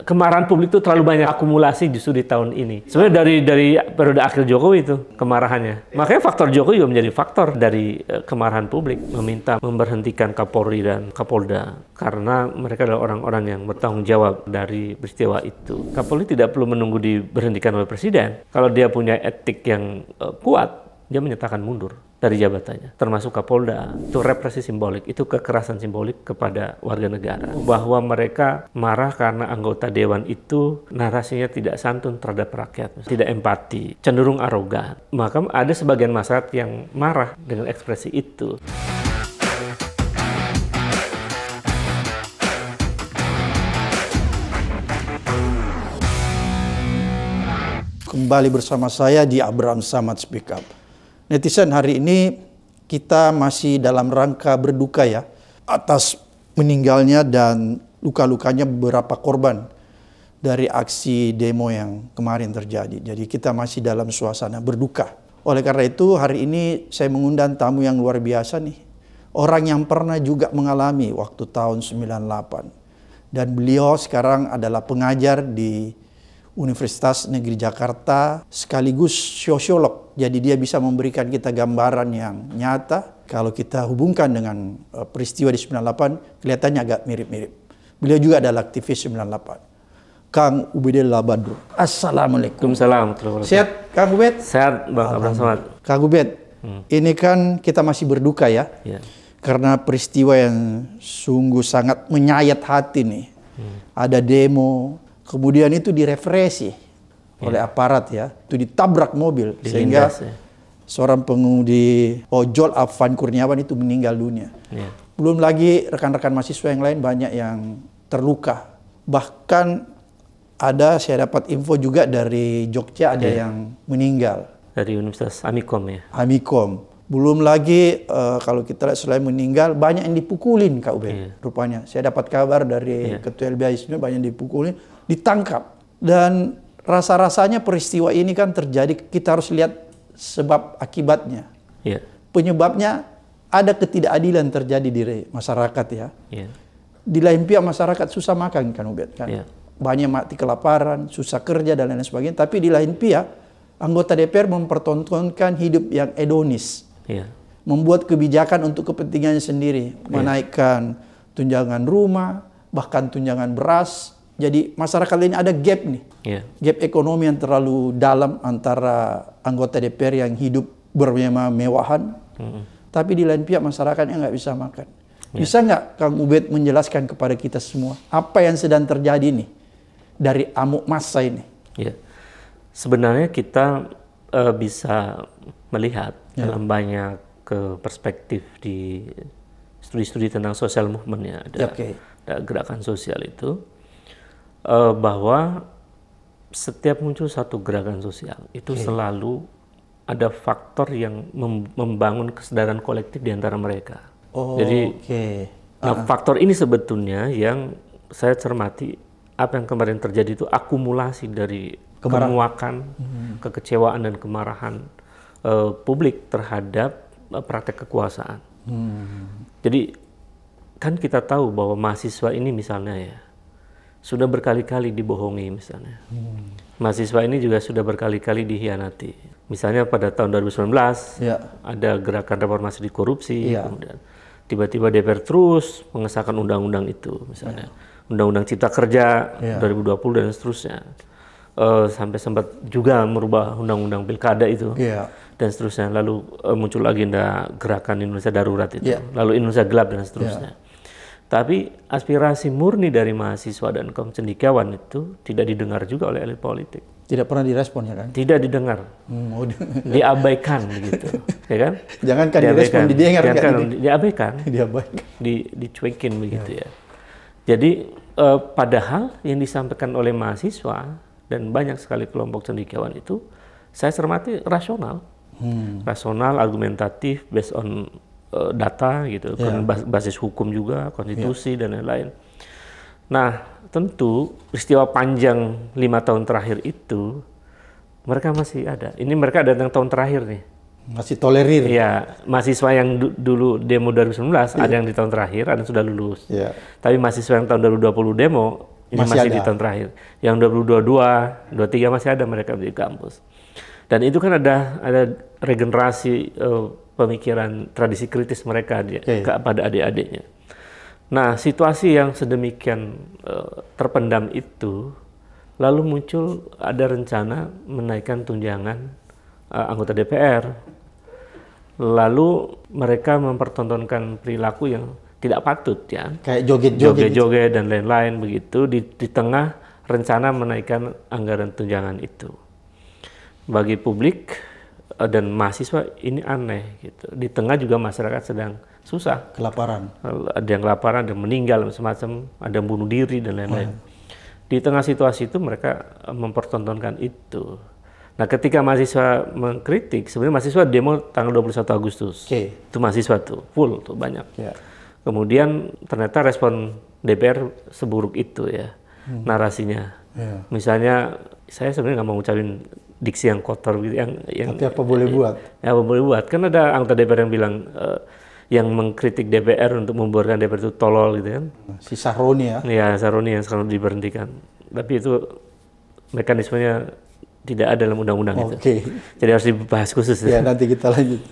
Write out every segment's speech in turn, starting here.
kemarahan publik itu terlalu banyak akumulasi justru di tahun ini. Sebenarnya dari periode akhir Jokowi itu kemarahannya. Makanya faktor Jokowi juga menjadi faktor dari kemarahan publik, meminta memberhentikan Kapolri dan Kapolda karena mereka adalah orang-orang yang bertanggung jawab dari peristiwa itu. Kapolri tidak perlu menunggu diberhentikan oleh presiden. Kalau dia punya etik yang kuat, dia menyatakan mundur dari jabatannya, termasuk Kapolda. Itu represi simbolik, itu kekerasan simbolik kepada warga negara. Bahwa mereka marah karena anggota dewan itu narasinya tidak santun terhadap rakyat, tidak empati, cenderung arogan. Maka ada sebagian masyarakat yang marah dengan ekspresi itu. Kembali bersama saya di Abraham Samad Speak Up. Netizen, hari ini kita masih dalam rangka berduka ya atas meninggalnya dan luka-lukanya beberapa korban dari aksi demo yang kemarin terjadi. Jadi kita masih dalam suasana berduka. Oleh karena itu hari ini saya mengundang tamu yang luar biasa nih. Orang yang pernah juga mengalami waktu tahun 98. Dan beliau sekarang adalah pengajar di Universitas Negeri Jakarta sekaligus sosiolog. Jadi dia bisa memberikan kita gambaran yang nyata. Kalau kita hubungkan dengan peristiwa di 98, kelihatannya agak mirip-mirip. Beliau juga adalah aktivis 98. Kang Ubed Labadru. Assalamualaikum. Waalaikumsalam. Sehat Kang Ubed? Sehat Bang Abraham Samad. Kang Ubed, ini kan kita masih berduka ya. Karena peristiwa yang sungguh sangat menyayat hati nih. Ada demo, kemudian itu direpresi oleh aparat ya, itu ditabrak mobil sehingga seorang pengemudi ojol Afan Kurniawan itu meninggal dunia. Belum lagi rekan-rekan mahasiswa yang lain banyak yang terluka. Bahkan ada, saya dapat info juga dari Jogja ada yang meninggal. Dari Universitas Amikom ya. Amikom. Belum lagi kalau kita lihat selain meninggal banyak yang dipukulin Kak Ubed. Rupanya saya dapat kabar dari Ketua LBH ini banyak yang dipukulin, ditangkap. Dan rasa-rasanya peristiwa ini kan terjadi, kita harus lihat sebab akibatnya. Penyebabnya ada ketidakadilan terjadi di masyarakat ya. Di lain pihak masyarakat susah makan kan Ubed kan. Banyak mati kelaparan, susah kerja dan lain sebagainya. Tapi di lain pihak anggota DPR mempertontonkan hidup yang hedonis. Membuat kebijakan untuk kepentingannya sendiri. Menaikkan tunjangan rumah, bahkan tunjangan beras. Jadi masyarakat ini ada gap nih. Gap ekonomi yang terlalu dalam antara anggota DPR yang hidup bermewah-mewahan. Tapi di lain pihak masyarakatnya nggak bisa makan. Bisa nggak Kang Ubed menjelaskan kepada kita semua apa yang sedang terjadi nih dari amuk massa ini? Sebenarnya kita bisa melihat dalam banyak perspektif di studi-studi tentang social movement ya, ada gerakan sosial itu. Bahwa setiap muncul satu gerakan sosial itu selalu ada faktor yang membangun kesadaran kolektif di antara mereka. Jadi faktor ini sebetulnya yang saya cermati apa yang kemarin terjadi itu akumulasi dari kemuakan, kekecewaan dan kemarahan publik terhadap praktek kekuasaan. Jadi kan kita tahu bahwa mahasiswa ini misalnya ya sudah berkali-kali dibohongi misalnya. Mahasiswa ini juga sudah berkali-kali dikhianati. Misalnya pada tahun 2019 ada gerakan reformasi di korupsi, kemudian tiba-tiba DPR terus mengesahkan undang-undang itu misalnya. Undang-undang Cipta Kerja 2020 dan seterusnya. Sampai sempat juga merubah undang-undang pilkada itu dan seterusnya. Lalu muncul agenda gerakan Indonesia Darurat itu. Lalu Indonesia Gelap dan seterusnya. Tapi aspirasi murni dari mahasiswa dan kaum cendekiawan itu tidak didengar juga oleh elit politik. Tidak pernah direspon ya kan? Tidak didengar. Diabaikan begitu. Ya kan? Jangankan direspon, didengar. Diabaikan. Dicuekin begitu ya. Jadi padahal yang disampaikan oleh mahasiswa dan banyak sekali kelompok cendekiawan itu saya cermati rasional. Rasional, argumentatif, based on data gitu, basis hukum juga, konstitusi dan lain-lain. Nah, tentu peristiwa panjang 5 tahun terakhir itu mereka masih ada. Ini mereka ada yang tahun terakhir nih. Masih tolerir. Iya, mahasiswa yang dulu demo 2019 ada yang di tahun terakhir, ada yang sudah lulus. Tapi mahasiswa yang tahun 2020 demo Ini masih di tahun terakhir. Yang 2022, 23 masih ada mereka di kampus. Dan itu kan ada regenerasi pemikiran tradisi kritis mereka kepada adik-adiknya. Nah, situasi yang sedemikian terpendam itu, lalu muncul ada rencana menaikkan tunjangan anggota DPR. Lalu mereka mempertontonkan perilaku yang tidak patut ya. Kayak joget-joget dan lain-lain begitu di tengah rencana menaikkan anggaran tunjangan itu. Bagi publik dan mahasiswa ini aneh gitu. Di tengah juga masyarakat sedang susah. Kelaparan. Ada yang kelaparan, ada yang meninggal semacam, ada yang bunuh diri dan lain-lain. Di tengah situasi itu mereka mempertontonkan itu. Nah, ketika mahasiswa mengkritik, sebenarnya mahasiswa demo tanggal 21 Agustus. Itu mahasiswa tuh, full tuh banyak. Kemudian ternyata respon DPR seburuk itu ya, narasinya. Misalnya, saya sebenarnya nggak mau ngucapin diksi yang kotor gitu, yang tapi apa boleh buat? Ya apa boleh buat, kan ada anggota DPR yang bilang yang mengkritik DPR untuk membuarkan DPR itu tolol gitu kan. Si Sahroni ya? Iya, Sahroni yang sekarang diberhentikan. Tapi itu mekanismenya tidak ada dalam undang-undang itu. Jadi harus dibahas khusus. Ya, nanti kita lanjut.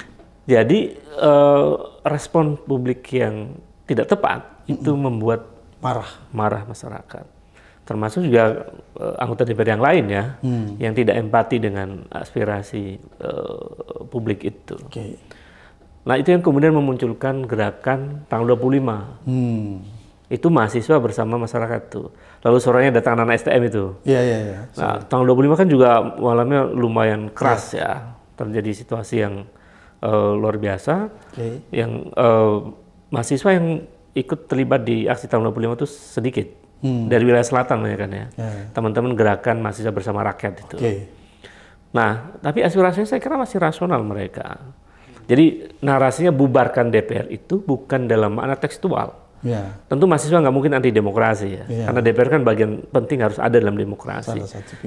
Jadi respon publik yang tidak tepat itu membuat marah masyarakat. Termasuk juga anggota DPR yang lain ya, yang tidak empati dengan aspirasi publik itu. Nah, itu yang kemudian memunculkan gerakan tanggal 25. Itu mahasiswa bersama masyarakat tuh. Lalu sorenya datang anak STM itu. Iya. Nah, tanggal 25 kan juga malamnya lumayan keras ya. Terjadi situasi yang luar biasa. Yang mahasiswa yang ikut terlibat di aksi tanggal 25 itu sedikit. Dari wilayah selatan kan ya. Teman-teman gerakan mahasiswa bersama rakyat itu. Nah, tapi aspirasinya saya kira masih rasional mereka. Jadi narasinya bubarkan DPR itu bukan dalam makna tekstual. Tentu mahasiswa nggak mungkin anti demokrasi ya, karena DPR kan bagian penting harus ada dalam demokrasi.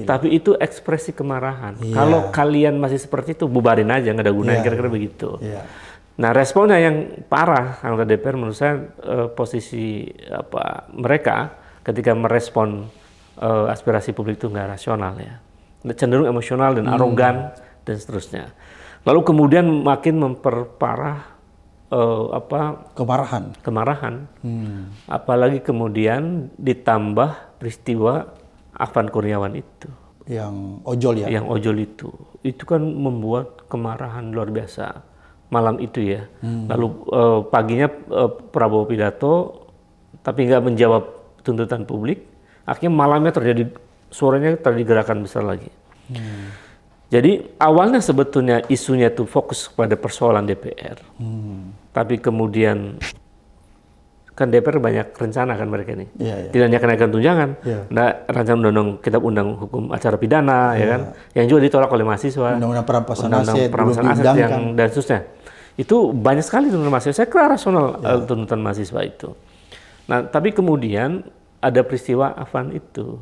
Tapi itu ekspresi kemarahan. Kalau kalian masih seperti itu, bubarin aja, nggak ada gunanya, kira-kira begitu. Nah, responnya yang parah anggota DPR menurut saya posisi mereka ketika merespon aspirasi publik itu nggak rasional ya, cenderung emosional dan arogan dan seterusnya. Lalu kemudian makin memperparah kemarahan. Apalagi kemudian ditambah peristiwa Afan Kurniawan itu. Yang ojol ya? Yang ojol itu. Itu kan membuat kemarahan luar biasa malam itu ya. Lalu paginya Prabowo pidato, tapi nggak menjawab tuntutan publik. Akhirnya malamnya suaranya terjadi gerakan besar lagi. Jadi awalnya sebetulnya isunya itu fokus pada persoalan DPR. Tapi kemudian kan DPR banyak rencana kan mereka ini. Tidak hanya kenaikan tunjangan, ada rencana undang-undang kitab undang hukum acara pidana ya kan, yang juga ditolak oleh mahasiswa. Undang-undang perampasan aset dan seterusnya. Itu banyak sekali tuntutan mahasiswa. Saya kira rasional tuntutan mahasiswa itu. Nah, tapi kemudian ada peristiwa Afan itu.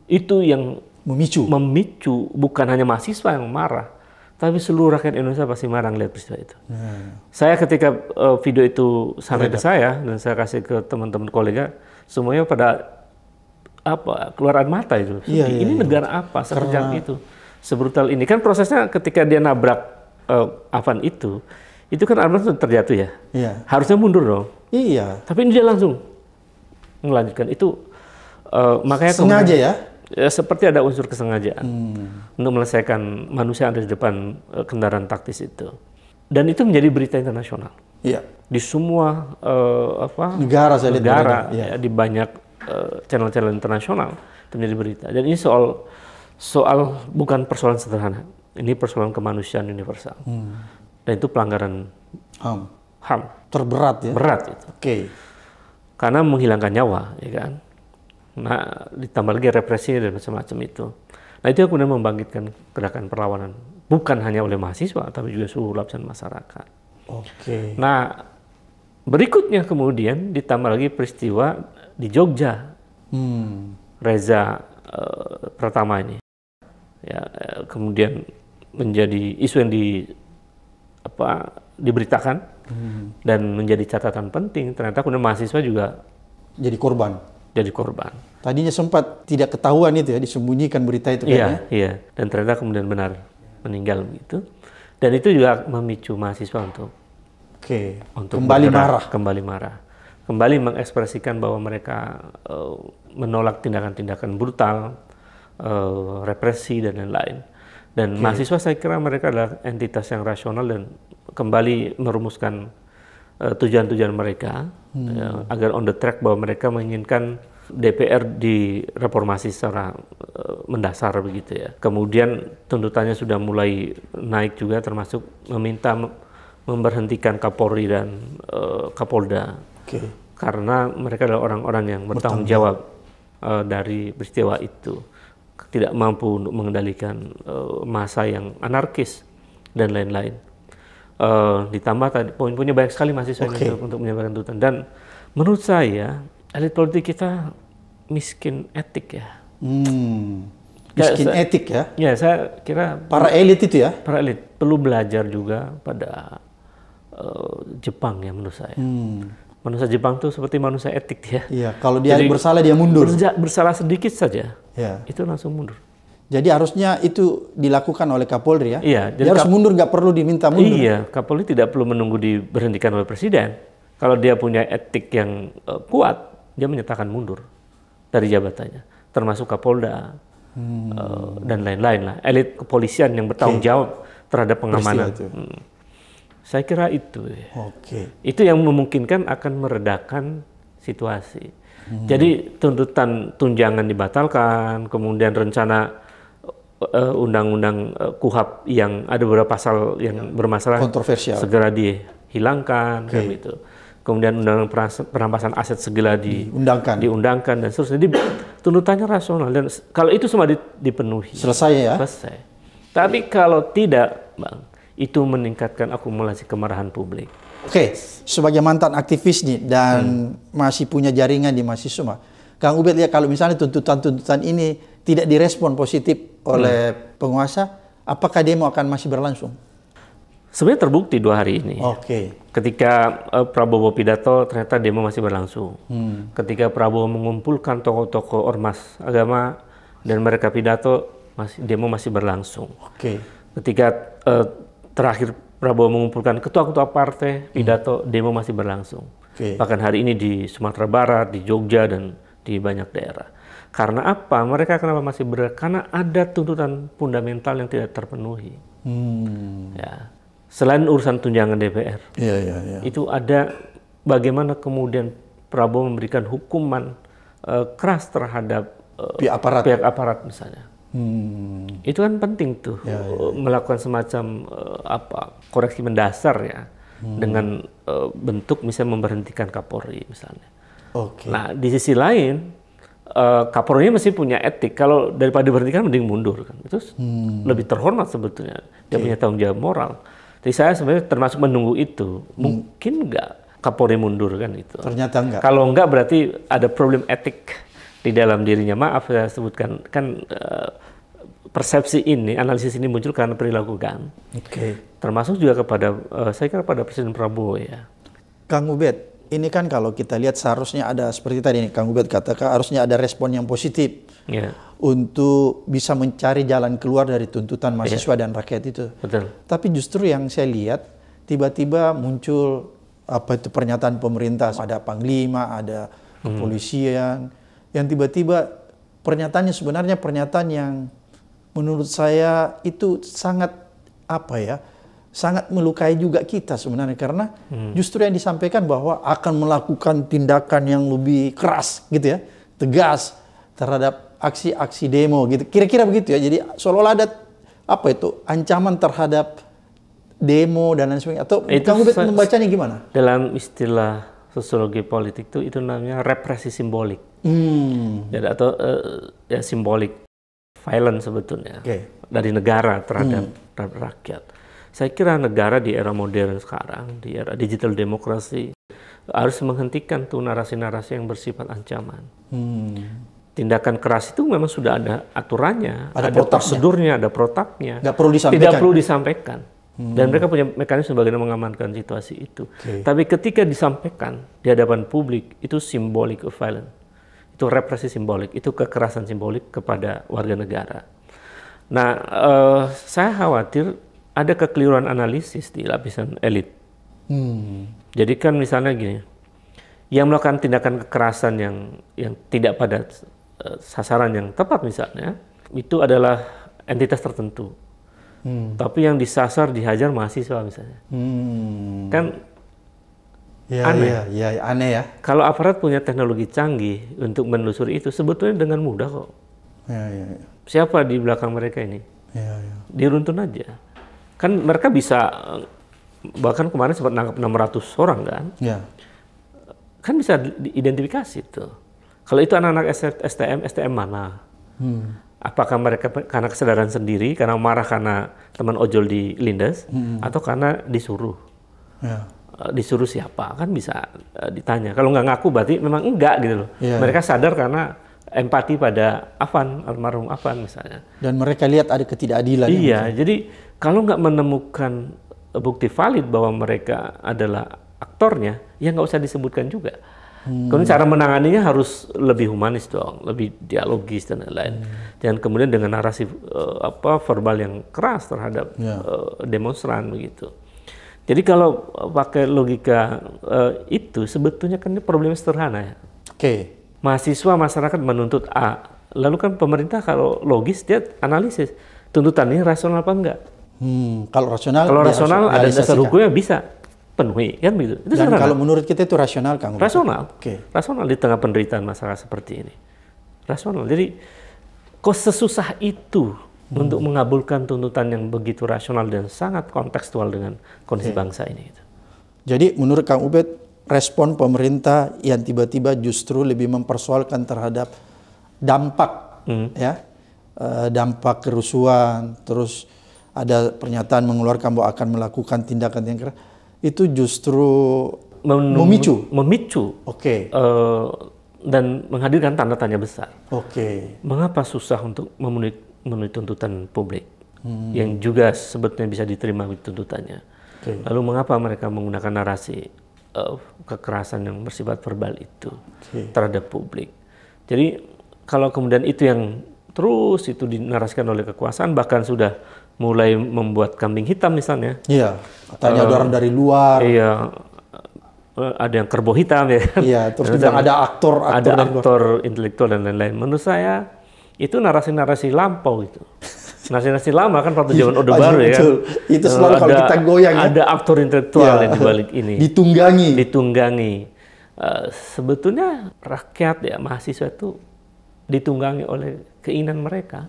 Itu yang memicu bukan hanya mahasiswa yang marah, tapi seluruh rakyat Indonesia pasti marah ngelihat peristiwa itu. Saya ketika video itu sampai ke saya dan saya kasih ke teman-teman kolega, semuanya pada keluar air mata itu. Ini negara apa sekejam itu, sebrutal ini. Kan prosesnya ketika dia nabrak Afan itu kan Arman sudah terjatuh ya. Harusnya mundur dong. Tapi ini dia langsung melanjutkan itu. Makanya sengaja ya? Seperti ada unsur kesengajaan untuk menyelesaikan manusia yang ada di depan kendaraan taktis itu, dan itu menjadi berita internasional di semua negara di banyak channel-channel internasional itu menjadi berita. Dan ini soal bukan persoalan sederhana, ini persoalan kemanusiaan universal, dan itu pelanggaran HAM terberat ya, berat itu, karena menghilangkan nyawa ya kan. Nah, ditambah lagi represi dan macam-macam itu. Nah, itu yang kemudian membangkitkan gerakan perlawanan. Bukan hanya oleh mahasiswa, tapi juga seluruh lapisan masyarakat. Nah, berikutnya kemudian ditambah lagi peristiwa di Jogja. Reza Pratama ini. Ya, kemudian menjadi isu yang diberitakan dan menjadi catatan penting. Ternyata kemudian mahasiswa juga jadi korban. jadi korban. Tadinya sempat tidak ketahuan itu ya, disembunyikan berita itu kayaknya. Iya. Dan ternyata kemudian benar meninggal begitu. Dan itu juga memicu mahasiswa untuk kembali marah, kembali mengekspresikan bahwa mereka menolak tindakan-tindakan brutal, represi dan lain-lain. Dan mahasiswa saya kira mereka adalah entitas yang rasional dan kembali merumuskan tujuan-tujuan mereka agar on the track bahwa mereka menginginkan DPR direformasi secara mendasar begitu ya. Kemudian tuntutannya sudah mulai naik juga, termasuk meminta memberhentikan Kapolri dan Kapolda karena mereka adalah orang-orang yang bertanggung jawab dari peristiwa itu, tidak mampu untuk mengendalikan massa yang anarkis dan lain-lain. Ditambah tadi poin-poinnya banyak sekali mahasiswa untuk menyampaikan tuntutan, dan menurut saya elit politik kita miskin etik ya. Miskin etik ya? Ya, saya kira para elit itu ya? Para elit perlu belajar juga pada Jepang ya menurut saya. Manusia Jepang tuh seperti manusia etik ya. Iya, kalau dia bersalah dia mundur. Bersalah sedikit saja, ya, itu langsung mundur. Jadi harusnya itu dilakukan oleh Kapolri ya? Iya. Dia harus mundur, nggak perlu diminta mundur. Iya, Kapolri tidak perlu menunggu diberhentikan oleh Presiden. Kalau dia punya etik yang kuat, dia menyatakan mundur dari jabatannya, termasuk Kapolda dan lain-lain lah, elit kepolisian yang bertanggung jawab terhadap pengamanan. Saya kira itu. Itu yang memungkinkan akan meredakan situasi. Jadi tuntutan tunjangan dibatalkan, kemudian rencana undang-undang KUHP yang ada beberapa pasal yang bermasalah kontroversial segera dihilangkan, kan gitu. Kemudian undang-undang perampasan aset segera diundangkan dan seterusnya. Jadi tuntutannya rasional, dan kalau itu semua dipenuhi, selesai ya. Selesai. Tapi kalau tidak, Bang, itu meningkatkan akumulasi kemarahan publik. Sebagai mantan aktivis nih dan masih punya jaringan di mahasiswa, Kang Ubed lihat kalau misalnya tuntutan-tuntutan ini tidak direspon positif oleh penguasa, apakah demo akan masih berlangsung? Sebenarnya terbukti 2 hari ini. Ketika Prabowo pidato, ternyata demo masih berlangsung. Ketika Prabowo mengumpulkan tokoh-tokoh ormas agama dan mereka pidato, demo masih berlangsung. Ketika terakhir Prabowo mengumpulkan ketua-ketua partai pidato, demo masih berlangsung. Bahkan hari ini di Sumatera Barat, di Jogja, dan di banyak daerah. Karena apa? Mereka kenapa masih bergerak? Karena ada tuntutan fundamental yang tidak terpenuhi. Ya. Selain urusan tunjangan DPR, itu ada bagaimana kemudian Prabowo memberikan hukuman keras terhadap pihak aparat misalnya. Itu kan penting tuh, melakukan semacam koreksi mendasar ya, dengan bentuk misalnya memberhentikan Kapolri misalnya. Nah di sisi lain Kapolri masih punya etik, kalau daripada diberhentikan mending mundur kan, itu lebih terhormat sebetulnya, dia punya tanggung jawab moral. Jadi saya sebenarnya termasuk menunggu itu, mungkin nggak Kapolri mundur kan itu. Ternyata enggak. Kalau enggak berarti ada problem etik di dalam dirinya. Maaf saya sebutkan, kan persepsi ini, analisis ini muncul karena perilaku kan. Termasuk juga kepada, saya kira pada Presiden Prabowo ya. Kang Ubed, ini kan kalau kita lihat seharusnya ada seperti tadi nih, Kang Ubed katakan harusnya ada respon yang positif untuk bisa mencari jalan keluar dari tuntutan mahasiswa dan rakyat itu. Tapi justru yang saya lihat tiba-tiba muncul pernyataan pemerintah, ada panglima, ada kepolisian, yang tiba-tiba pernyataannya sebenarnya pernyataan yang menurut saya itu sangat sangat melukai juga kita sebenarnya, karena justru yang disampaikan bahwa akan melakukan tindakan yang lebih keras gitu ya, tegas terhadap aksi-aksi demo gitu. Kira-kira begitu ya. Jadi seolah-olah ada ancaman terhadap demo dan lain sebagainya. Atau Kang Ubed membacanya gimana? Dalam istilah sosiologi politik itu namanya represi simbolik. Atau simbolik violence sebetulnya dari negara terhadap rakyat. Saya kira negara di era modern sekarang, di era digital demokrasi, harus menghentikan tuh narasi-narasi yang bersifat ancaman. Tindakan keras itu memang sudah ada aturannya, ada prosedurnya, ada protapnya. Tidak perlu disampaikan. Dan mereka punya mekanisme bagaimana mengamankan situasi itu. Tapi ketika disampaikan di hadapan publik, itu symbolic of violence. Itu itu represi simbolik, itu kekerasan simbolik kepada warga negara. Nah, saya khawatir ada kekeliruan analisis di lapisan elit. Jadi kan misalnya gini, yang melakukan tindakan kekerasan yang tidak pada sasaran yang tepat misalnya, itu adalah entitas tertentu. Tapi yang disasar dihajar mahasiswa misalnya. Kan aneh. Aneh ya. Kalau aparat punya teknologi canggih untuk menelusuri itu, sebetulnya dengan mudah kok. Siapa di belakang mereka ini? Diruntun aja. Kan mereka bisa, bahkan kemarin sempat nangkap 600 orang kan? Kan bisa diidentifikasi tuh. Kalau itu anak-anak STM mana? Apakah mereka karena kesadaran sendiri, karena marah karena teman ojol dilindas, atau karena disuruh? Disuruh siapa? Kan bisa ditanya. Kalau nggak ngaku berarti memang enggak gitu loh. Mereka sadar karena empati pada Afan, almarhum Afan misalnya. Dan mereka lihat ada ketidakadilan. Iya, jadi kalau nggak menemukan bukti valid bahwa mereka adalah aktornya, ya nggak usah disebutkan juga. Kemudian cara menanganinya harus lebih humanis dong, lebih dialogis dan lain-lain. Dan kemudian dengan narasi verbal yang keras terhadap demonstran begitu. Jadi kalau pakai logika itu sebetulnya kan ini problemnya sederhana ya. Mahasiswa masyarakat menuntut A, lalu kan pemerintah kalau logis dia analisis tuntutannya rasional apa enggak. Kalau rasional ada dasar hukumnya bisa penuhi kan begitu. Itu dan kalau menurut kita itu rasional, Kang? Rasional. Rasional di tengah penderitaan masyarakat seperti ini. Rasional. Jadi kok sesusah itu untuk mengabulkan tuntutan yang begitu rasional dan sangat kontekstual dengan kondisi bangsa ini. Gitu. Jadi menurut Kang Ubed, respon pemerintah yang tiba-tiba justru lebih mempersoalkan terhadap dampak, dampak kerusuhan, terus ada pernyataan mengeluarkan bahwa akan melakukan tindakan yang keras, itu justru memicu. Dan menghadirkan tanda tanya besar. Mengapa susah untuk memenuhi tuntutan publik yang juga sebetulnya bisa diterima tuntutannya. Lalu mengapa mereka menggunakan narasi kekerasan yang bersifat verbal itu terhadap publik. Jadi kalau kemudian itu yang terus itu dinarasikan oleh kekuasaan, bahkan sudah mulai membuat kambing hitam misalnya. Katanya ada orang dari luar. Ada yang kerbau hitam ya. Terus juga ada aktor intelektual dan lain-lain. Menurut saya itu narasi-narasi lampau itu. Narasi-narasi lama kan waktu zaman Orde Baru ya kan. Itu selalu kalau kita goyang ada aktor intelektual yang dibalik ini. Ditunggangi. Sebetulnya rakyat ya, mahasiswa itu ditunggangi oleh keinginan mereka.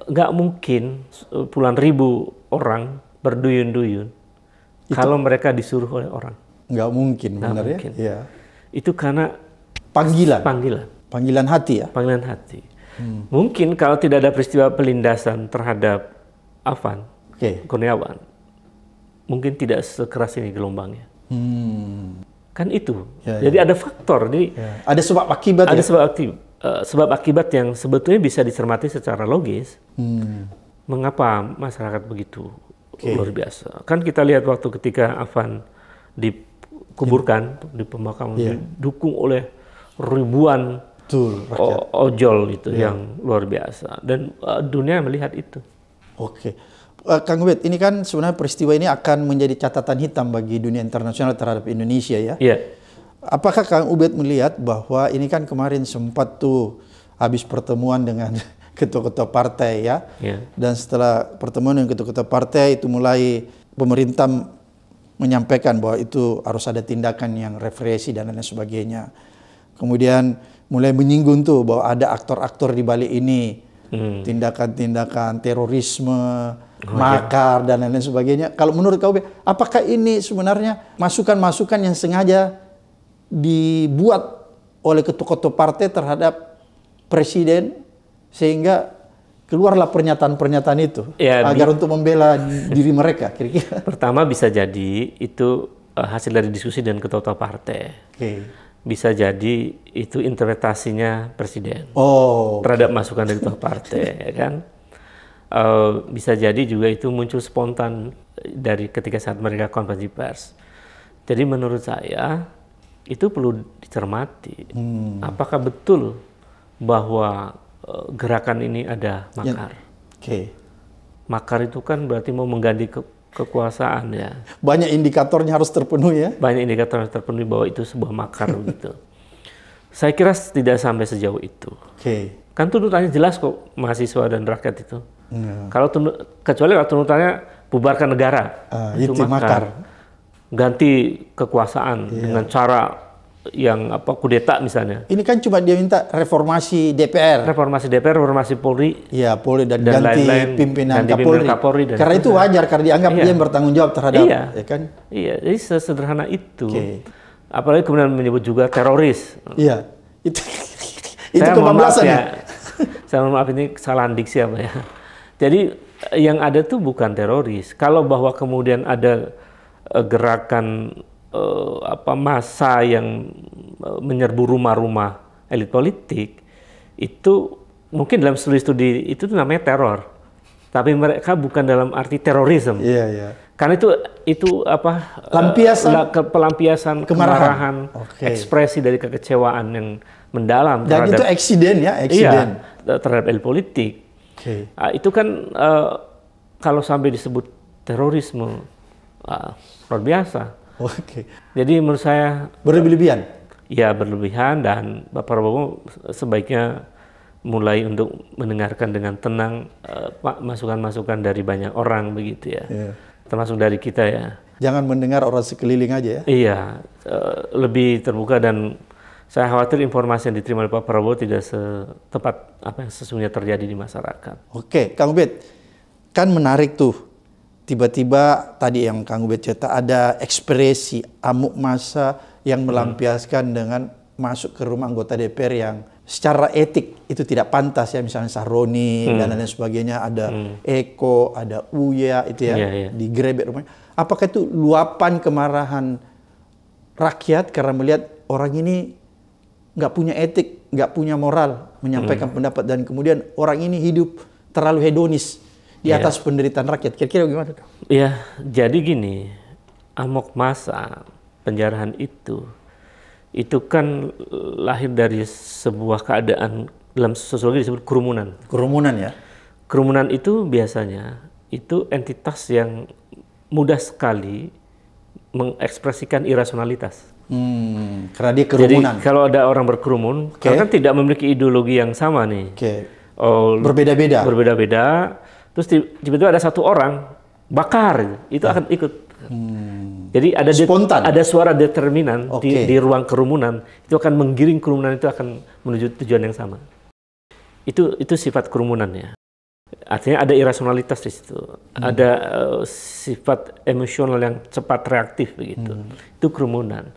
Nggak mungkin puluhan ribu orang berduyun-duyun kalau mereka disuruh oleh orang. Nggak mungkin, benar ya? Itu karena panggilan hati ya? Panggilan hati. Mungkin kalau tidak ada peristiwa pelindasan terhadap Afan Kurniawan, mungkin tidak sekeras ini gelombangnya. Kan itu. Jadi ada faktor. Jadi ada sebab akibat. Ada sebab akibat yang sebetulnya bisa dicermati secara logis. Mengapa masyarakat begitu luar biasa? Kan kita lihat waktu ketika Afan dikuburkan di pemakaman didukung oleh ribuan ojol itu yang luar biasa, dan dunia melihat itu. Kang Ubed, ini kan sebenarnya peristiwa ini akan menjadi catatan hitam bagi dunia internasional terhadap Indonesia ya. Apakah Kang Ubed melihat bahwa ini kan kemarin sempat tuh habis pertemuan dengan ketua-ketua partai ya, dan setelah pertemuan dengan ketua-ketua partai itu mulai pemerintah menyampaikan bahwa itu harus ada tindakan yang represi dan lain sebagainya. Kemudian mulai menyinggung tuh bahwa ada aktor-aktor di balik ini, tindakan-tindakan terorisme, makar dan lain sebagainya. Kalau menurut kau, apakah ini sebenarnya masukan-masukan yang sengaja dibuat oleh ketua-ketua partai terhadap presiden sehingga keluarlah pernyataan-pernyataan itu agar untuk membela diri mereka kira-kira? Pertama bisa jadi itu hasil dari diskusi dengan ketua-ketua partai. Bisa jadi itu interpretasinya presiden terhadap masukan dari ketua partai, ya kan? Bisa jadi juga itu muncul spontan dari ketika saat mereka konferensi pers. Jadi menurut saya itu perlu dicermati. Apakah betul bahwa gerakan ini ada makar? Makar itu kan berarti mau mengganti kekuasaan ya. Banyak indikatornya harus terpenuhi ya? Banyak indikator yang terpenuhi bahwa itu sebuah makar gitu. Saya kira tidak sampai sejauh itu. Kan tuntutannya jelas kok, mahasiswa dan rakyat itu. Kalau kecuali kalau tuntutannya bubarkan negara, itu makar. Ganti kekuasaan dengan cara yang kudeta misalnya. Ini kan cuma dia minta reformasi DPR. Reformasi Polri. Iya, Polri dan ganti pimpinan Kapolri. Karena itu wajar, karena dianggap dia yang bertanggung jawab terhadap, ya kan? Iya, jadi sesederhana itu. Apalagi kemudian menyebut juga teroris. Iya, itu kebablasan ya. Saya mohon maaf, ini kesalahan diksi apa ya. Jadi yang ada tuh bukan teroris. Kalau bahwa kemudian ada gerakan massa yang menyerbu rumah-rumah elit politik, itu mungkin dalam studi-studi itu namanya teror, tapi mereka bukan dalam arti terorisme. Karena itu pelampiasan kemarahan, ekspresi dari kekecewaan yang mendalam dan itu eksiden terhadap elit politik. Itu kan kalau sampai disebut terorisme luar biasa. Jadi menurut saya berlebihan. Ya, berlebihan, dan Pak Prabowo sebaiknya mulai untuk mendengarkan dengan tenang masukan-masukan dari banyak orang begitu ya. Termasuk dari kita ya. Jangan mendengar orang sekeliling aja ya. Iya, lebih terbuka, dan saya khawatir informasi yang diterima oleh Pak Prabowo tidak setepat apa yang sesungguhnya terjadi di masyarakat. Oke, Kang Ubed, kan menarik tuh. Tiba-tiba tadi yang Kang Ubed cerita ada ekspresi amuk massa yang melampiaskan dengan masuk ke rumah anggota DPR yang secara etik itu tidak pantas ya, misalnya Sahroni dan lain sebagainya, ada Eko, ada Uya itu ya, digrebek rumahnya. Apakah itu luapan kemarahan rakyat karena melihat orang ini nggak punya etik, nggak punya moral menyampaikan pendapat, dan kemudian orang ini hidup terlalu hedonis di atas penderitaan rakyat? Kira-kira gimana? Iya, jadi gini, amok massa, penjarahan itu kan lahir dari sebuah keadaan dalam sosiologi disebut kerumunan. Kerumunan ya? Kerumunan itu biasanya itu entitas yang mudah sekali mengekspresikan irasionalitas. Karena dia kerumunan. Jadi kalau ada orang berkerumun, karena kan tidak memiliki ideologi yang sama nih. Berbeda-beda. Terus tiba-tiba ada satu orang bakar, itu akan ikut. Jadi ada suara determinan di ruang kerumunan, itu akan menggiring kerumunan itu akan menuju tujuan yang sama. Itu sifat kerumunannya. Artinya ada irasionalitas di situ, ada sifat emosional yang cepat reaktif begitu. Itu kerumunan.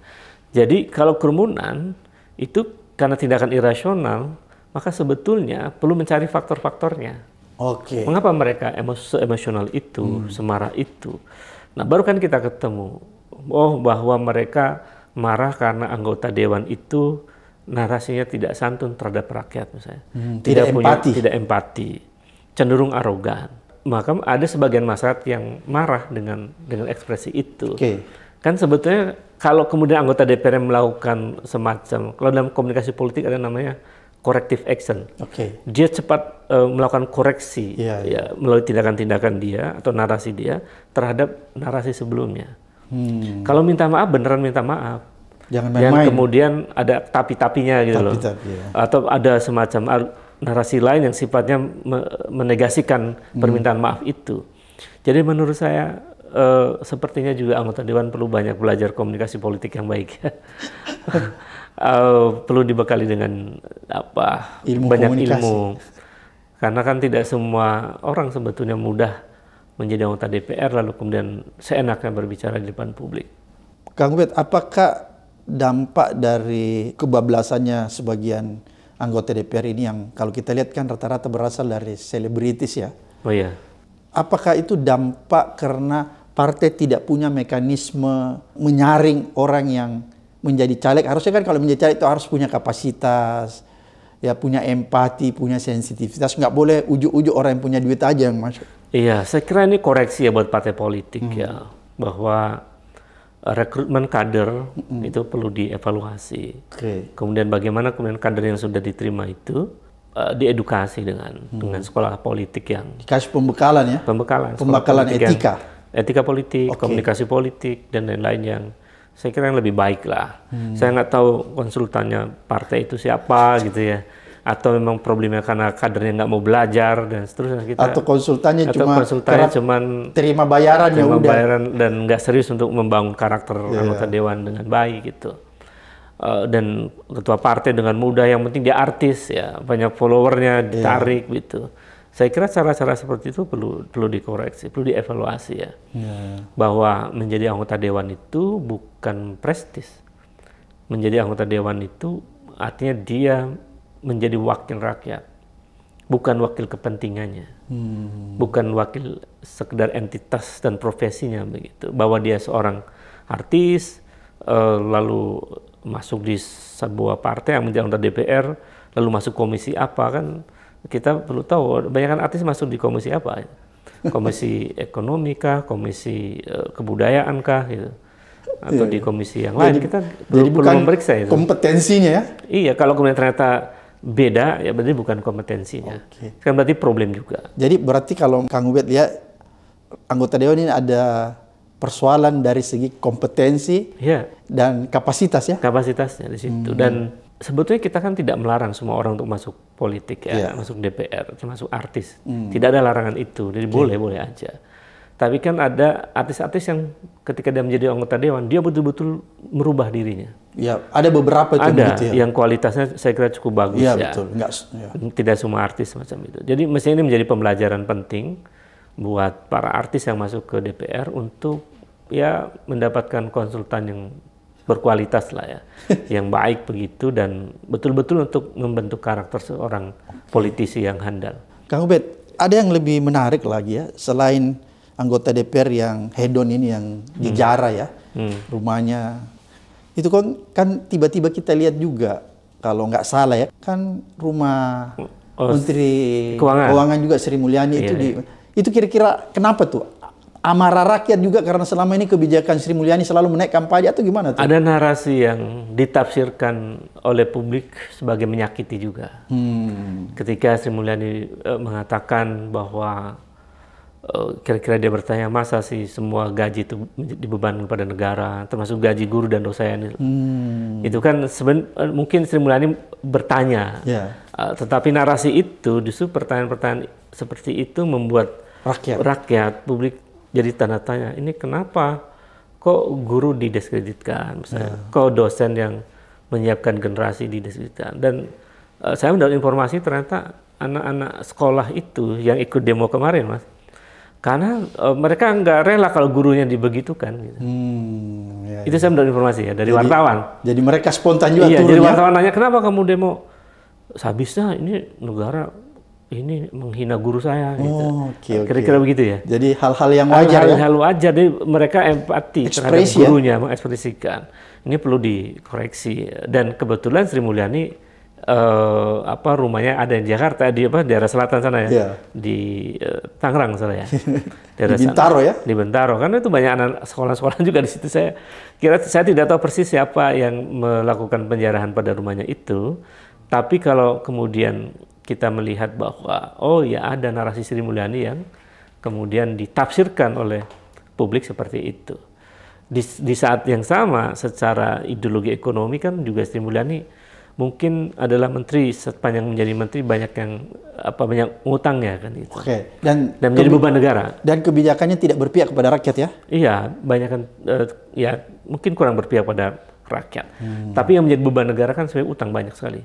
Jadi kalau kerumunan itu karena tindakan irasional, maka sebetulnya perlu mencari faktor-faktornya. Mengapa mereka emosional itu, semarah itu? Nah, baru kan kita ketemu, bahwa mereka marah karena anggota dewan itu narasinya tidak santun terhadap rakyat misalnya. Tidak empati, cenderung arogan. Maka ada sebagian masyarakat yang marah dengan ekspresi itu. Kan sebetulnya kalau kemudian anggota DPR melakukan semacam, kalau dalam komunikasi politik ada namanya corrective action. Dia cepat melakukan koreksi melalui tindakan-tindakan dia atau narasi dia terhadap narasi sebelumnya. Kalau minta maaf, beneran minta maaf. Jangan main-main. Kemudian ada tapi-tapinya gitu loh. Atau ada semacam narasi lain yang sifatnya menegasikan permintaan maaf itu. Jadi menurut saya sepertinya juga anggota dewan perlu banyak belajar komunikasi politik yang baik. Perlu dibekali dengan banyak ilmu, karena kan tidak semua orang sebetulnya mudah menjadi anggota DPR lalu kemudian seenaknya berbicara di depan publik. Kang Ubed, apakah dampak dari kebablasannya sebagian anggota DPR ini yang kalau kita lihat kan rata-rata berasal dari selebritis ya? Apakah itu dampak karena partai tidak punya mekanisme menyaring orang yang menjadi caleg? Harusnya kan kalau menjadi caleg itu harus punya kapasitas, ya punya empati, punya sensitivitas. Nggak boleh ujuk-ujuk orang yang punya duit aja yang masuk. Iya, saya kira ini koreksi ya buat partai politik ya, bahwa rekrutmen kader itu perlu dievaluasi. Kemudian bagaimana kemudian kader yang sudah diterima itu diedukasi dengan sekolah politik yang dikasih pembekalan ya. Pembekalan etika politik, komunikasi politik dan lain-lain yang saya kira yang lebih baik lah. Saya nggak tahu konsultannya partai itu siapa gitu ya. Atau memang problemnya karena kadernya nggak mau belajar dan seterusnya atau konsultannya cuma terima bayaran dan nggak serius untuk membangun karakter anggota dewan dengan baik gitu. Dan ketua partai dengan mudah yang penting dia artis ya, banyak followernya ditarik gitu. Saya kira cara-cara seperti itu perlu dikoreksi, perlu dievaluasi ya. Bahwa menjadi anggota dewan itu bukan prestis. Menjadi anggota dewan itu artinya dia menjadi wakil rakyat, bukan wakil kepentingannya, bukan wakil sekedar entitas dan profesinya begitu. Bahwa dia seorang artis, lalu masuk di sebuah partai yang menjadi anggota DPR, lalu masuk komisi apa kan? Kita perlu tahu, banyak artis masuk di komisi apa? Komisi ekonomi kah, komisi kebudayaan kah, gitu. Atau di komisi yang lain. Kita perlu memeriksa itu. Kompetensinya ya? Iya, kalau kemudian ternyata beda, ya berarti bukan kompetensinya. Kan berarti problem juga. Jadi berarti kalau Kang Ubed lihat, anggota dewan ini ada persoalan dari segi kompetensi dan kapasitas ya? Kapasitasnya di situ. Dan sebetulnya kita kan tidak melarang semua orang untuk masuk politik ya, masuk DPR, termasuk artis. Tidak ada larangan itu, jadi boleh-boleh aja. Tapi kan ada artis-artis yang ketika dia menjadi anggota dewan, dia betul-betul merubah dirinya. Ya, ada beberapa itu begitu ya. Yang kualitasnya saya kira cukup bagus ya. Betul. Tidak semua artis macam itu. Jadi mestinya ini menjadi pembelajaran penting buat para artis yang masuk ke DPR untuk ya mendapatkan konsultan yang berkualitas lah ya, yang baik begitu dan betul-betul untuk membentuk karakter seorang politisi yang handal. Kang Ubed, ada yang lebih menarik lagi ya, selain anggota DPR yang hedon ini yang dijara ya, rumahnya. Itu kan tiba-tiba kita lihat juga, kalau nggak salah ya, kan rumah Menteri Keuangan juga Sri Mulyani itu kira-kira kenapa tuh? Amarah rakyat juga karena selama ini kebijakan Sri Mulyani selalu menaikkan pajak atau gimana tuh? Ada narasi yang ditafsirkan oleh publik sebagai menyakiti juga. Ketika Sri Mulyani mengatakan bahwa kira-kira dia bertanya, masa sih semua gaji itu dibebankan pada negara, termasuk gaji guru dan dosen. Itu kan mungkin Sri Mulyani bertanya, tetapi narasi itu justru pertanyaan-pertanyaan seperti itu membuat rakyat publik jadi tanda tanya, ini kenapa kok guru didiskreditkan, misalnya, kok dosen yang menyiapkan generasi didiskreditkan. Dan saya mendapat informasi ternyata anak-anak sekolah itu yang ikut demo kemarin, Mas, karena mereka nggak rela kalau gurunya dibegitukan. Gitu. Itu saya mendapat informasi ya dari wartawan. Jadi mereka spontan juga turun. Jadi wartawan nanya, kenapa kamu demo? Sehabisnya ini negara ini menghina guru saya, gitu. Kira-kira begitu ya. Jadi hal-hal yang wajar hal wajar, jadi mereka empati terhadap gurunya, mengekspresikan. Ini perlu dikoreksi. Dan kebetulan Sri Mulyani rumahnya ada di Jakarta, di daerah selatan sana ya, di Tangerang sana ya. Di Bintaro ya? Di Bintaro, karena itu banyak anak sekolah-sekolah juga di situ. Saya tidak tahu persis siapa yang melakukan penjarahan pada rumahnya itu. Tapi kalau kemudian kita melihat bahwa ada narasi Sri Mulyani yang kemudian ditafsirkan oleh publik seperti itu. Di saat yang sama secara ideologi ekonomi kan juga Sri Mulyani mungkin adalah menteri, sepanjang menjadi menteri banyak yang banyak utangnya kan itu. Dan menjadi beban negara. Dan kebijakannya tidak berpihak kepada rakyat ya? Iya, banyak kan mungkin kurang berpihak pada rakyat. Tapi yang menjadi beban negara kan sebenarnya utang banyak sekali.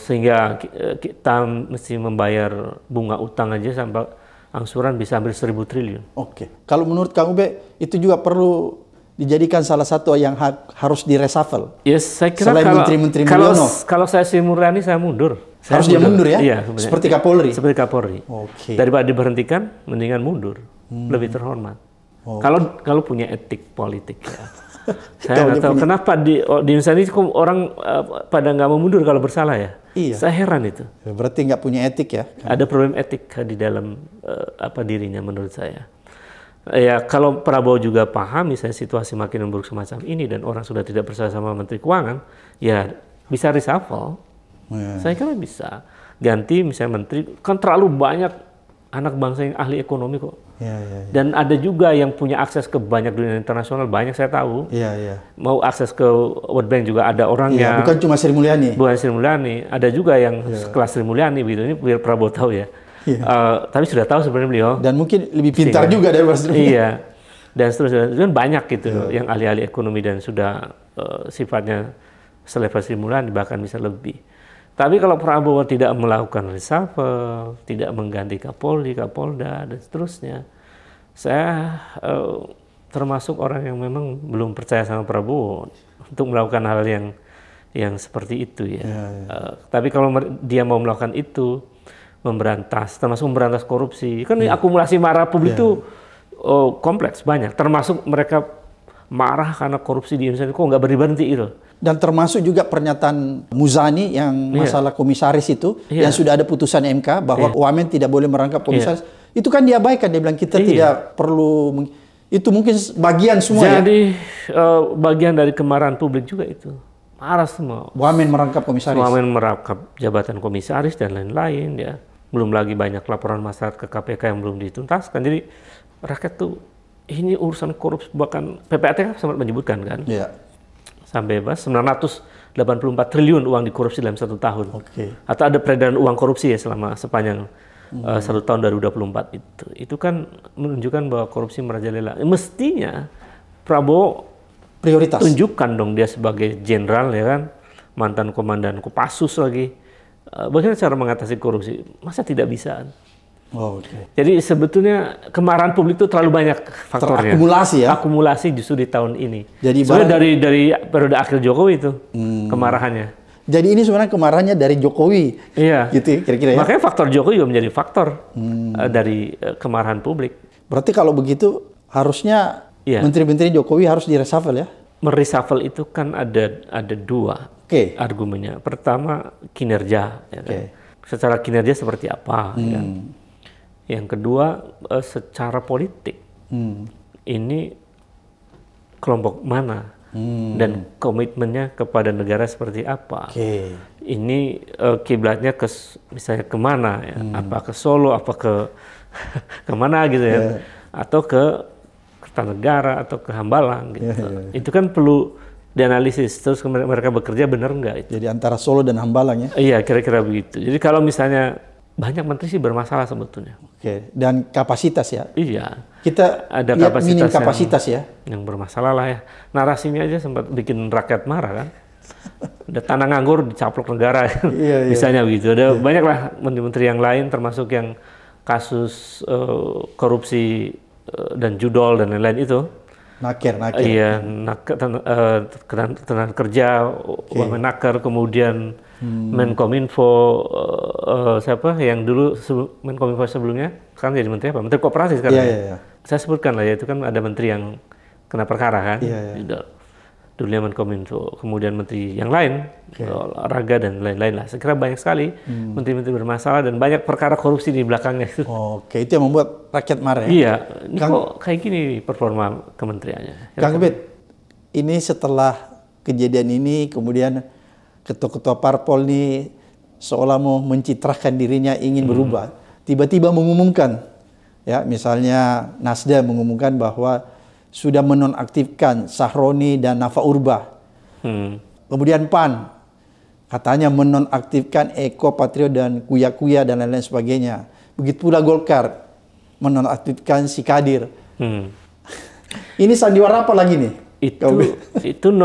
Sehingga kita mesti membayar bunga utang aja sampai angsuran bisa hampir 1.000 triliun. Kalau menurut Kang Ubed itu juga perlu dijadikan salah satu yang harus di-reshuffle. Saya kira selain Menteri-Menteri Mulyono. Kalau saya Sri Mulyani saya mundur. Harus dia mundur ya? Iya, seperti Kapolri. Seperti Kapolri. Daripada diberhentikan, mendingan mundur. Lebih terhormat. Kalau punya etik politik ya. Saya nggak tahu kenapa di Indonesia ini orang pada nggak mau mundur kalau bersalah ya. Saya heran itu. Berarti nggak punya etik ya? Ada problem etik di dalam dirinya menurut saya. Ya, kalau Prabowo juga paham misalnya situasi makin memburuk semacam ini dan orang sudah tidak percaya sama Menteri Keuangan, ya bisa reshuffle. Saya kira bisa. Ganti misalnya menteri, kan terlalu banyak anak bangsa yang ahli ekonomi kok. Dan ada juga yang punya akses ke banyak dunia internasional, banyak saya tahu. Mau akses ke World Bank juga ada orangnya. Bukan cuma Sri Mulyani. Bukan Sri Mulyani, ada juga yang sekelas Sri Mulyani gitu. Ini biar Prabowo tahu ya. Tapi sudah tahu sebenarnya beliau. Dan mungkin lebih pintar juga dari Mas Sri Mulyani. Iya. Dan seterusnya, kan banyak gitu yang ahli-ahli ekonomi dan sudah sifatnya selevel Sri Mulyani, bahkan bisa lebih. Tapi kalau Prabowo tidak melakukan reshuffle, tidak mengganti Kapolri, Kapolda, dan seterusnya, saya termasuk orang yang memang belum percaya sama Prabowo untuk melakukan hal yang seperti itu ya. Tapi kalau dia mau melakukan itu, memberantas, termasuk memberantas korupsi, kan akumulasi marah publik itu kompleks, banyak. Termasuk mereka marah karena korupsi di Indonesia kok nggak berhenti itu. Dan termasuk juga pernyataan Muzani yang masalah komisaris itu, yang sudah ada putusan MK bahwa Wamen tidak boleh merangkap komisaris. Itu kan diabaikan, dia bilang kita tidak perlu, itu mungkin bagian semua. Jadi bagian dari kemarahan publik juga itu. Marah semua. Wamen merangkap komisaris. Wamen merangkap jabatan komisaris dan lain-lain ya. Belum lagi banyak laporan masyarakat ke KPK yang belum dituntaskan. Jadi rakyat tuh ini urusan korupsi, bahkan PPATK sempat menyebutkan kan. Sampai 984 triliun uang dikorupsi dalam 1 tahun. Atau ada peredaran uang korupsi ya sepanjang 1 tahun 2024 itu. Itu kan menunjukkan bahwa korupsi merajalela. Mestinya Prabowo prioritas. Tunjukkan dong dia sebagai jenderal ya kan, mantan komandan Kopassus lagi. Bagaimana cara mengatasi korupsi? Masa tidak bisa? Jadi sebetulnya kemarahan publik itu terlalu banyak faktornya. Terakumulasi ya? Akumulasi justru di tahun ini. Jadi sebenarnya dari periode akhir Jokowi itu kemarahannya. Jadi ini sebenarnya kemarahannya dari Jokowi. Gitu kira-kira ya? Makanya faktor Jokowi juga menjadi faktor dari kemarahan publik. Berarti kalau begitu harusnya menteri-menteri Jokowi harus di-reshuffle ya? Mereshuffle itu kan ada 2 argumennya. Pertama kinerja. Ya kan? Secara kinerja seperti apa? Ya kan? Yang kedua, secara politik, ini kelompok mana dan komitmennya kepada negara seperti apa. Ini kiblatnya misalnya kemana ya? Apa ke Solo, apa kemana gitu ya, atau ke Kertanegara atau ke Hambalang gitu. Itu kan perlu dianalisis, terus mereka bekerja benar nggak itu. Jadi antara Solo dan Hambalang ya? Iya, kira-kira begitu. Jadi kalau misalnya banyak menteri sih bermasalah sebetulnya. Dan kapasitas ya? Iya. Kita ada minim kapasitas ya? Yang bermasalah lah ya. Narasinya aja sempat bikin rakyat marah kan. Ada tanah nganggur dicaplok negara. Misalnya begitu. Ada banyak lah menteri-menteri yang lain termasuk yang kasus korupsi dan judol dan lain-lain itu. Naker. Iya, tenaga kerja, Wamenaker, kemudian Menkominfo, siapa yang dulu Menkominfo sebelumnya, sekarang jadi menteri apa? Menteri Koperasi sekarang. Saya sebutkan lah ya, itu kan ada menteri yang kena perkara kan. Dulunya Menkominfo, kemudian menteri yang lain, olahraga dan lain-lain lah. Saya kira banyak sekali menteri-menteri bermasalah dan banyak perkara korupsi di belakangnya itu. Itu yang membuat rakyat marah ya? Iya, ini kok kayak gini performa kementeriannya. Kang Ubed, ini setelah kejadian ini, kemudian ketua-ketua parpol ini seolah mau mencitrakan dirinya ingin berubah, tiba-tiba mengumumkan, ya misalnya Nasdem mengumumkan bahwa sudah menonaktifkan Sahroni dan Nafa Urbah. Kemudian PAN katanya menonaktifkan Eko Patrio dan Kuya dan lain-lain sebagainya. Begitu pula Golkar menonaktifkan si Kadir. Ini sandiwara apa lagi nih? Itu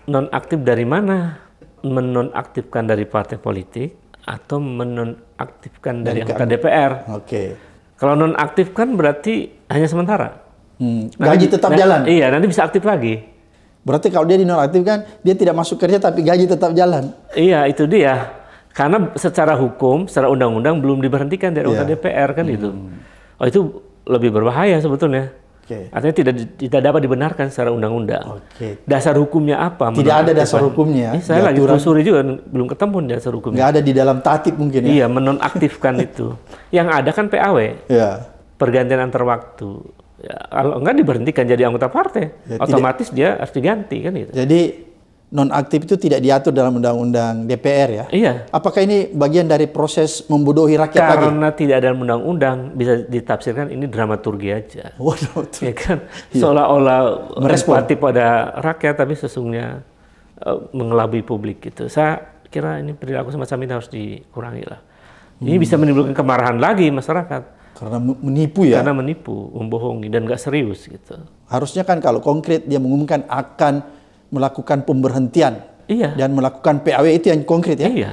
nonaktif dari mana? Menonaktifkan dari partai politik atau menonaktifkan dari anggota DPR? Kalau nonaktifkan berarti hanya sementara. Gaji tetap jalan? Iya, nanti bisa aktif lagi. Berarti kalau dia dinonaktifkan, dia tidak masuk kerja tapi gaji tetap jalan? Iya, itu dia. Karena secara hukum, secara undang-undang belum diberhentikan dari anggota DPR kan itu. Itu lebih berbahaya sebetulnya. Artinya tidak dapat dibenarkan secara undang-undang. Dasar hukumnya apa? Tidak ada dasar hukumnya. Saya lagi telusuri juga, belum ketemu dasar hukumnya. Nggak ada di dalam tatip mungkin Iya, ya? menonaktifkan itu. Yang ada kan PAW. Pergantian antar waktu. Ya, kalau enggak diberhentikan jadi anggota partai, ya, otomatis dia harus diganti kan gitu. Jadi nonaktif itu tidak diatur dalam undang-undang DPR ya? Iya. Apakah ini bagian dari proses membodohi rakyat lagi? Karena tidak ada undang-undang, bisa ditafsirkan ini dramaturgi aja. Waduh, ya kan, seolah-olah merespati pada rakyat, tapi sesungguhnya mengelabui publik gitu. Saya kira ini perilaku semacam ini harus dikurangi lah. Ini bisa menimbulkan kemarahan lagi masyarakat. Karena menipu ya? Karena menipu, membohongi, dan nggak serius gitu. Harusnya kan kalau konkret dia mengumumkan akan melakukan pemberhentian. Iya. Dan melakukan PAW itu yang konkret ya? Iya.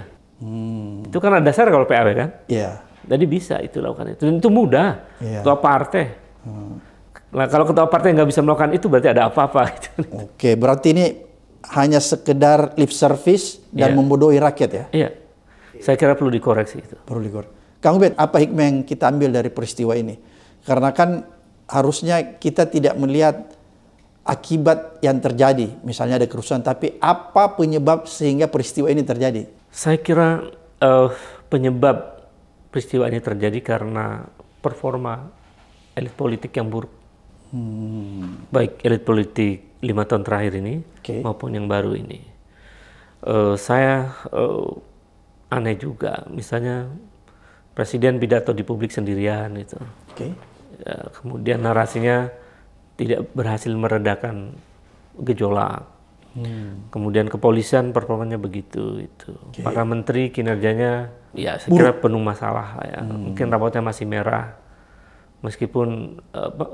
Itu kan ada dasar kalau PAW kan? Iya. Jadi bisa itu lakukan itu. Dan itu mudah. Iya. Ketua partai. Nah, kalau ketua partai nggak bisa melakukan itu berarti ada apa-apa gitu. Oke, berarti ini hanya sekedar lip service dan membodohi rakyat ya? Iya. Saya kira perlu dikoreksi itu. Perlu dikoreksi. Kang Ubed, apa hikmah yang kita ambil dari peristiwa ini? Karena kan harusnya kita tidak melihat akibat yang terjadi. Misalnya ada kerusuhan, tapi apa penyebab sehingga peristiwa ini terjadi? Saya kira penyebab peristiwa ini terjadi karena performa elit politik yang buruk. Baik elit politik 5 tahun terakhir ini maupun yang baru ini. Saya aneh juga, misalnya Presiden pidato di publik sendirian itu. Ya, kemudian narasinya tidak berhasil meredakan gejolak. Kemudian kepolisian performanya begitu itu. Para menteri kinerjanya ya saya kira penuh masalah ya. Mungkin rapotnya masih merah. Meskipun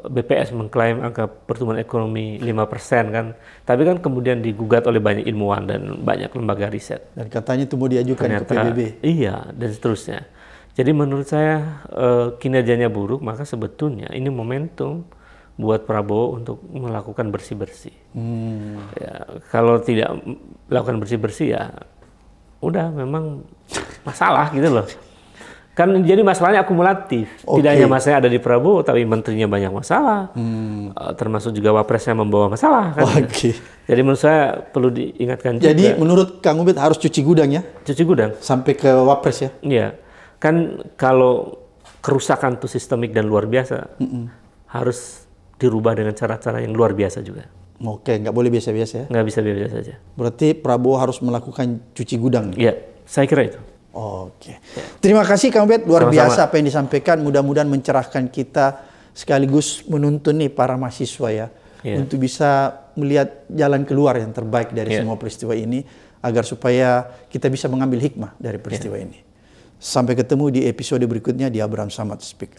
BPS mengklaim angka pertumbuhan ekonomi 5% kan, tapi kan kemudian digugat oleh banyak ilmuwan dan banyak lembaga riset. Dan katanya itu mau diajukan ke PBB. Iya, dan seterusnya. Jadi menurut saya kinerjanya buruk, maka sebetulnya ini momentum buat Prabowo untuk melakukan bersih-bersih. Ya, kalau tidak melakukan bersih-bersih ya udah memang masalah gitu loh. Kan jadi masalahnya akumulatif. Tidak hanya masalahnya ada di Prabowo, tapi menterinya banyak masalah. Termasuk juga wapresnya membawa masalah. Kan? Jadi menurut saya perlu diingatkan juga. Jadi menurut Kang Ubed harus cuci gudang ya? Cuci gudang? Sampai ke wapres ya? Iya. Kan kalau kerusakan itu sistemik dan luar biasa, harus dirubah dengan cara-cara yang luar biasa juga. Oke, nggak boleh biasa-biasa ya? Nggak bisa biasa saja. Berarti Prabowo harus melakukan cuci gudang? Iya, saya kira itu. Oke. Terima kasih Kang Ubed, luar biasa apa yang disampaikan. Mudah-mudahan mencerahkan kita sekaligus menuntun nih para mahasiswa ya. Untuk bisa melihat jalan keluar yang terbaik dari semua peristiwa ini. Agar supaya kita bisa mengambil hikmah dari peristiwa ini. Sampai ketemu di episode berikutnya di Abraham Samad Speak.